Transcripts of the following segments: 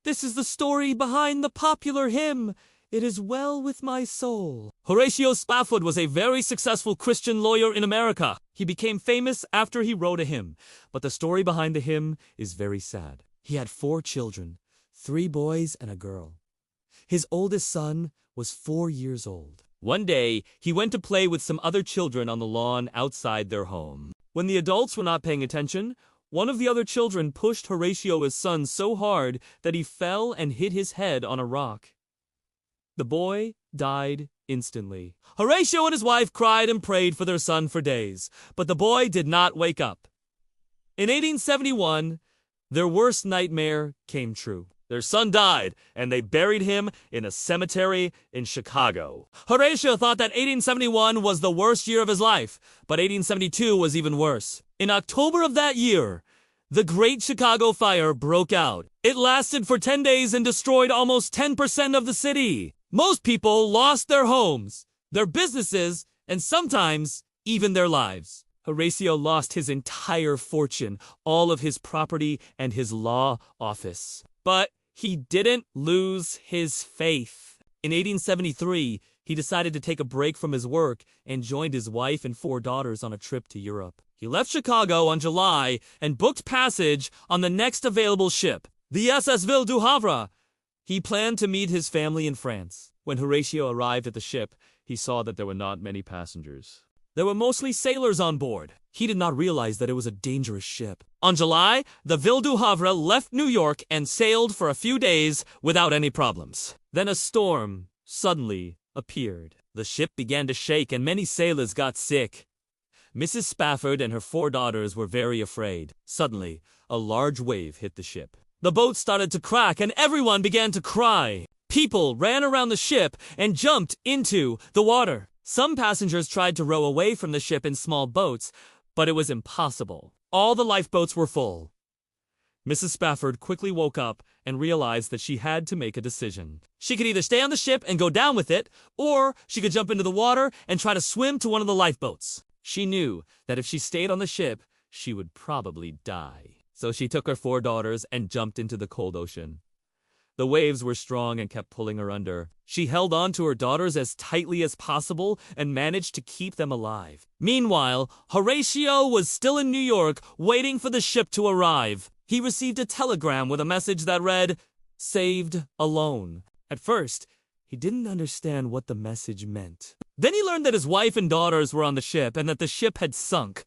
This is the story behind the popular hymn, "It is well with my soul." Horatio Spafford was a very successful Christian lawyer in America. He became famous after he wrote a hymn, but the story behind the hymn is very sad. He had 4 children, 3 boys and a girl. His oldest son was 4 years old. One day, he went to play with some other children on the lawn outside their home. When the adults were not paying attention, one of the other children pushed Horatio's son so hard that he fell and hit his head on a rock. The boy died instantly. Horatio and his wife cried and prayed for their son for days, but the boy did not wake up. In 1871, their worst nightmare came true. Their son died, and they buried him in a cemetery in Chicago. Horatio thought that 1871 was the worst year of his life, but 1872 was even worse. In October of that year, the Great Chicago Fire broke out. It lasted for 10 days and destroyed almost 10% of the city. Most people lost their homes, their businesses, and sometimes even their lives. Horatio lost his entire fortune, all of his property, and his law office. But he didn't lose his faith. In 1873, he decided to take a break from his work and joined his wife and 4 daughters on a trip to Europe. He left Chicago on July and booked passage on the next available ship, the SS Ville du Havre. He planned to meet his family in France. When Horatio arrived at the ship, he saw that there were not many passengers. There were mostly sailors on board. He did not realize that it was a dangerous ship. On July, the Ville du Havre left New York and sailed for a few days without any problems. Then a storm suddenly appeared. The ship began to shake and many sailors got sick. Mrs. Spafford and her 4 daughters were very afraid. Suddenly, a large wave hit the ship. The boat started to crack and everyone began to cry. People ran around the ship and jumped into the water. Some passengers tried to row away from the ship in small boats, but it was impossible. All the lifeboats were full. Mrs. Spafford quickly woke up and realized that she had to make a decision. She could either stay on the ship and go down with it, or she could jump into the water and try to swim to one of the lifeboats. She knew that if she stayed on the ship, she would probably die. So she took her 4 daughters and jumped into the cold ocean. The waves were strong and kept pulling her under. She held on to her daughters as tightly as possible and managed to keep them alive. Meanwhile, Horatio was still in New York waiting for the ship to arrive. He received a telegram with a message that read, "Saved alone." At first, he didn't understand what the message meant. Then he learned that his wife and daughters were on the ship and that the ship had sunk.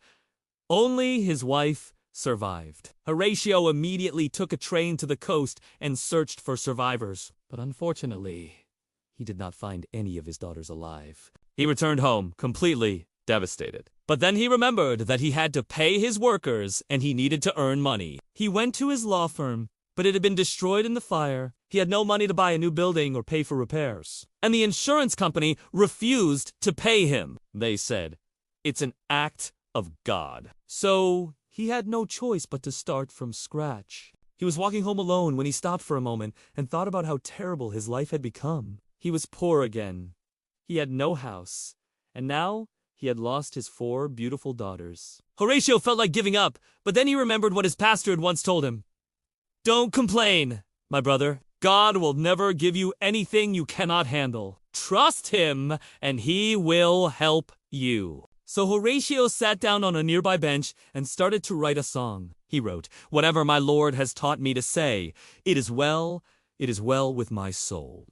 Only his wife survived. Horatio immediately took a train to the coast and searched for survivors. But unfortunately, he did not find any of his daughters alive. He returned home, completely devastated. But then he remembered that he had to pay his workers and he needed to earn money. He went to his law firm, but it had been destroyed in the fire. He had no money to buy a new building or pay for repairs. And the insurance company refused to pay him. They said, "It's an act of God." So he had no choice but to start from scratch. He was walking home alone when he stopped for a moment and thought about how terrible his life had become. He was poor again. He had no house. And now he had lost his 4 beautiful daughters. Horatio felt like giving up, but then he remembered what his pastor had once told him. "Don't complain, my brother. God will never give you anything you cannot handle. Trust him, and he will help you." So Horatio sat down on a nearby bench and started to write a song. He wrote, "Whatever my Lord has taught me to say, it is well with my soul."